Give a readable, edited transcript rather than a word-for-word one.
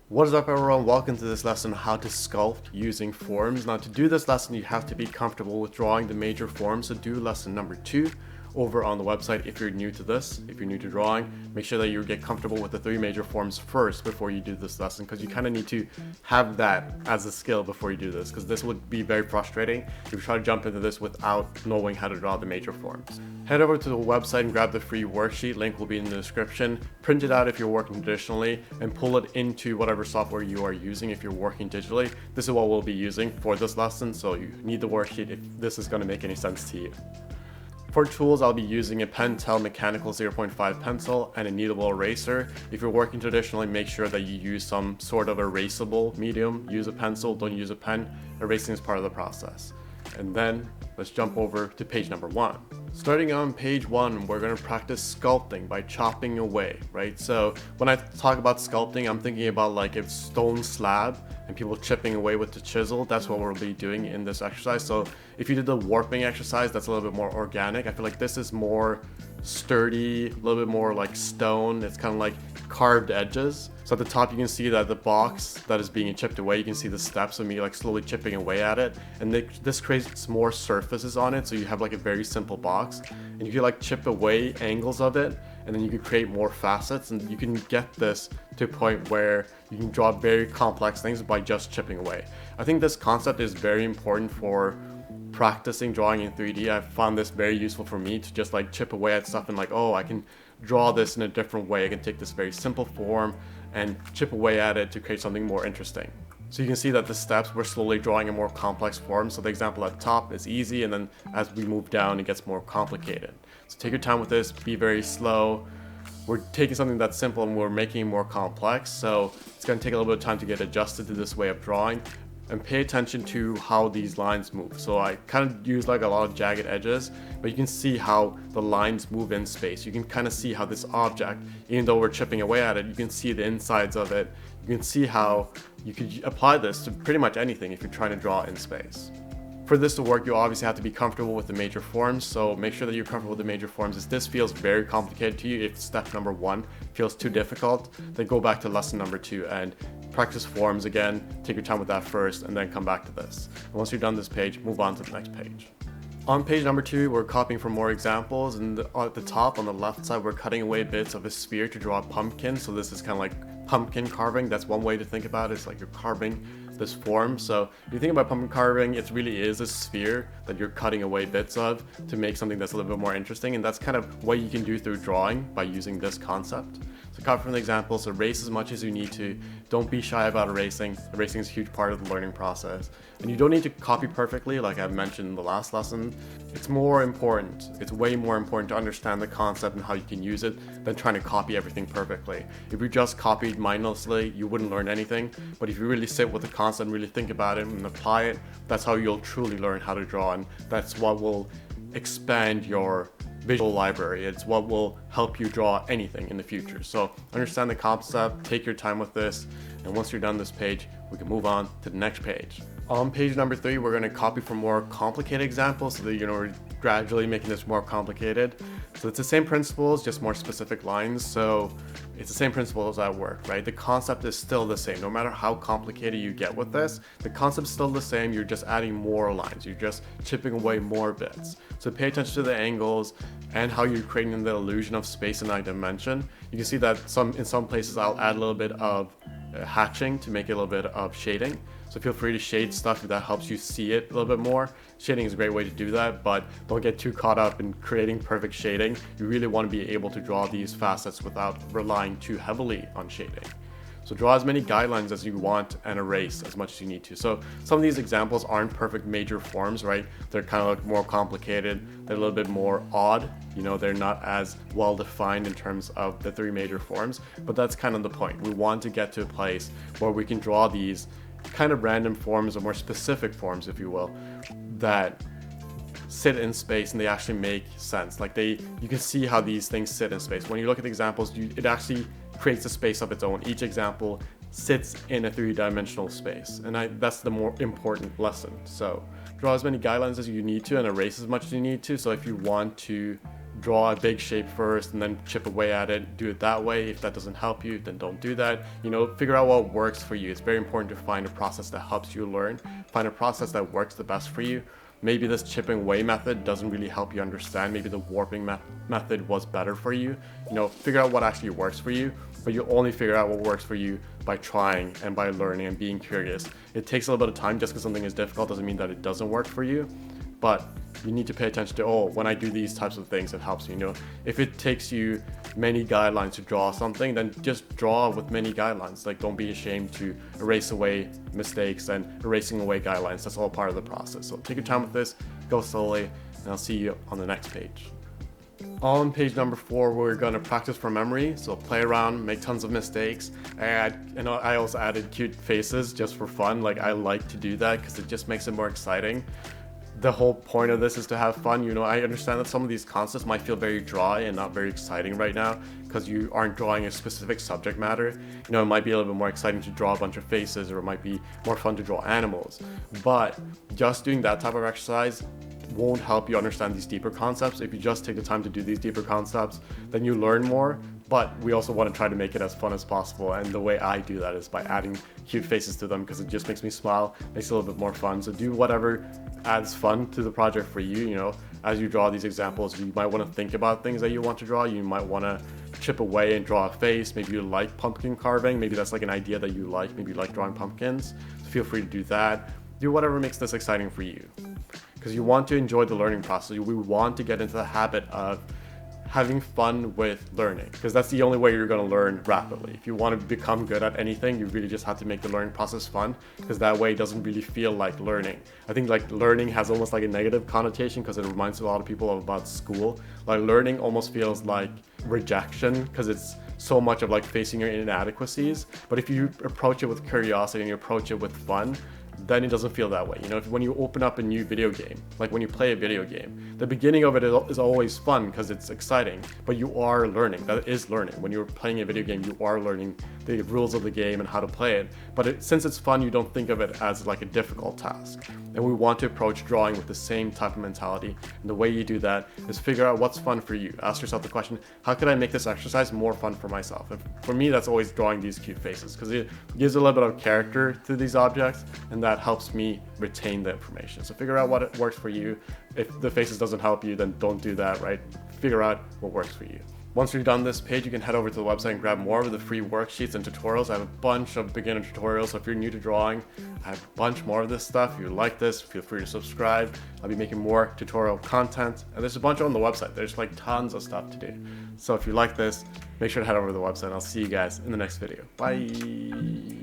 What is up everyone, welcome to this lesson on how to sculpt using forms. Now to do this lesson you have to be comfortable with drawing the major forms, so do lesson number 2 over on the website if you're new to this. If you're new to drawing, make sure that you get comfortable with the 3 major forms first before you do this lesson, because you kind of need to have that as a skill before you do this, because this would be very frustrating if you try to jump into this without knowing how to draw the major forms. Head over to the website and grab the free worksheet, link will be in the description. Print it out if you're working traditionally and pull it into whatever software you are using if you're working digitally. This is what we'll be using for this lesson, so you need the worksheet if this is going to make any sense to you. For tools, I'll be using a Pentel Mechanical 0.5 pencil and a kneadable eraser. If you're working traditionally, make sure that you use some sort of erasable medium. Use a pencil, don't use a pen. Erasing is part of the process. And then let's jump over to page number 1. Starting on page 1, we're going to practice sculpting by chopping away, right? So when I talk about sculpting, I'm thinking about like a stone slab and people chipping away with the chisel. That's what we'll be doing in this exercise. So if you did the warping exercise, that's a little bit more organic. I feel like this is more sturdy, a little bit more like stone. It's kind of like carved edges. So at the top you can see that the box that is being chipped away, you can see the steps of me like slowly chipping away at it, and this creates more surfaces on it, so you have like a very simple box, and you can like chip away angles of it, and then you can create more facets, and you can get this to a point where you can draw very complex things by just chipping away. I think this concept is very important for practicing drawing in 3D. I found this very useful for me to just like chip away at stuff and like, oh, I can draw this in a different way. I can take this very simple form and chip away at it to create something more interesting. So you can see that the steps, we're slowly drawing a more complex form. So the example at the top is easy, and then as we move down, it gets more complicated. So take your time with this, be very slow. We're taking something that's simple and we're making it more complex. So it's going to take a little bit of time to get adjusted to this way of drawing. And pay attention to how these lines move. So I kind of use like a lot of jagged edges, but you can see how the lines move in space. You can kind of see how this object, even though we're chipping away at it, you can see the insides of it. You can see how you could apply this to pretty much anything if you're trying to draw in space. For this to work, you obviously have to be comfortable with the major forms, so make sure that you're comfortable with the major forms. If this feels very complicated to you, if step number 1 feels too difficult, then go back to lesson number 2 and practice forms again. Take your time with that first and then come back to this. And once you're done this page, move on to the next page. On page number 2, we're copying for more examples, and at the top on the left side, we're cutting away bits of a sphere to draw a pumpkin. So this is kind of like pumpkin carving. That's one way to think about it. It's like you're carving this form. So if you think about pumpkin carving, it really is a sphere that you're cutting away bits of to make something that's a little bit more interesting, and that's kind of what you can do through drawing by using this concept. So copy from the examples, erase as much as you need to. Don't be shy about erasing. Erasing is a huge part of the learning process. And you don't need to copy perfectly, like I've mentioned in the last lesson. It's more important, it's way more important to understand the concept and how you can use it than trying to copy everything perfectly. If you just copied mindlessly, you wouldn't learn anything. But if you really sit with the concept and really think about it and apply it, that's how you'll truly learn how to draw, and that's what will expand your visual library. It's what will help you draw anything in the future. So understand the concept, take your time with this, and once you're done this page, we can move on to the next page. On page number 3, we're going to copy from more complicated examples so that we're gradually making this more complicated. So it's the same principles, just more specific lines. So it's the same principles at work, right? The concept is still the same. No matter how complicated you get with this, the concept's still the same. You're just adding more lines. You're just chipping away more bits. So pay attention to the angles and how you're creating the illusion of space and dimension. You can see that in some places I'll add a little bit of hatching to make it a little bit of shading. So feel free to shade stuff if that helps you see it a little bit more. Shading is a great way to do that, but don't get too caught up in creating perfect shading. You really want to be able to draw these facets without relying too heavily on shading. So draw as many guidelines as you want and erase as much as you need to. So some of these examples aren't perfect major forms, right? They're kind of like more complicated. They're a little bit more odd. They're not as well defined in terms of the 3 major forms, but that's kind of the point. We want to get to a place where we can draw these kind of random forms or more specific forms, if you will, that sit in space and they actually make sense. Like you can see how these things sit in space. When you look at the examples, it actually creates a space of its own. Each example sits in a 3-dimensional space, and that's the more important lesson. So draw as many guidelines as you need to and erase as much as you need to. So if you want to draw a big shape first and then chip away at it. Do it that way. If that doesn't help you, then don't do that. You know, figure out what works for you. It's very important to find a process that helps you learn. Find a process that works the best for you. Maybe this chipping away method doesn't really help you understand. Maybe the warping method was better for you. You know, figure out what actually works for you, but you only figure out what works for you by trying and by learning and being curious. It takes a little bit of time. Just because something is difficult doesn't mean that it doesn't work for you, but you need to pay attention to, oh, when I do these types of things, it helps me. You know, if it takes you many guidelines to draw something, then just draw with many guidelines. Like, don't be ashamed to erase away mistakes and erasing away guidelines. That's all part of the process. So take your time with this, go slowly, and I'll see you on the next page. On page number 4, we're going to practice from memory. So play around, make tons of mistakes. I also added cute faces just for fun. Like, I like to do that because it just makes it more exciting. The whole point of this is to have fun. You know, I understand that some of these concepts might feel very dry and not very exciting right now because you aren't drawing a specific subject matter. You know, it might be a little bit more exciting to draw a bunch of faces, or it might be more fun to draw animals. But just doing that type of exercise won't help you understand these deeper concepts. If you just take the time to do these deeper concepts, then you learn more. But we also want to try to make it as fun as possible, and the way I do that is by adding cute faces to them, because it just makes me smile, makes it a little bit more fun. So do whatever adds fun to the project for you. You know, as you draw these examples, you might want to think about things that you want to draw. You might want to chip away and draw a face. Maybe you like pumpkin carving. Maybe that's like an idea that you like. Maybe you like drawing pumpkins. So feel free to do that. Do whatever makes this exciting for you, because you want to enjoy the learning process. We want to get into the habit of having fun with learning, because that's the only way you're going to learn rapidly. If you want to become good at anything, you really just have to make the learning process fun, because that way it doesn't really feel like learning. I think like learning has almost like a negative connotation because it reminds a lot of people about school. Like learning almost feels like rejection because it's so much of like facing your inadequacies. But if you approach it with curiosity and you approach it with fun, then it doesn't feel that way. You know, when you open up a new video game, like when you play a video game, the beginning of it is always fun because it's exciting, but you are learning. That is learning. When you're playing a video game, you are learning the rules of the game and how to play it. But since it's fun, you don't think of it as like a difficult task. And we want to approach drawing with the same type of mentality. And the way you do that is figure out what's fun for you. Ask yourself the question, how can I make this exercise more fun for myself? And for me, that's always drawing these cute faces, because it gives a little bit of character to these objects, and that helps me retain the information. So figure out what works for you. If the faces doesn't help you, then don't do that, right? Figure out what works for you. Once you're done this page, you can head over to the website and grab more of the free worksheets and tutorials. I have a bunch of beginner tutorials, so if you're new to drawing, I have a bunch more of this stuff. If you like this, feel free to subscribe. I'll be making more tutorial content, and there's a bunch on the website. There's like tons of stuff to do. So if you like this, make sure to head over to the website, and I'll see you guys in the next video. Bye.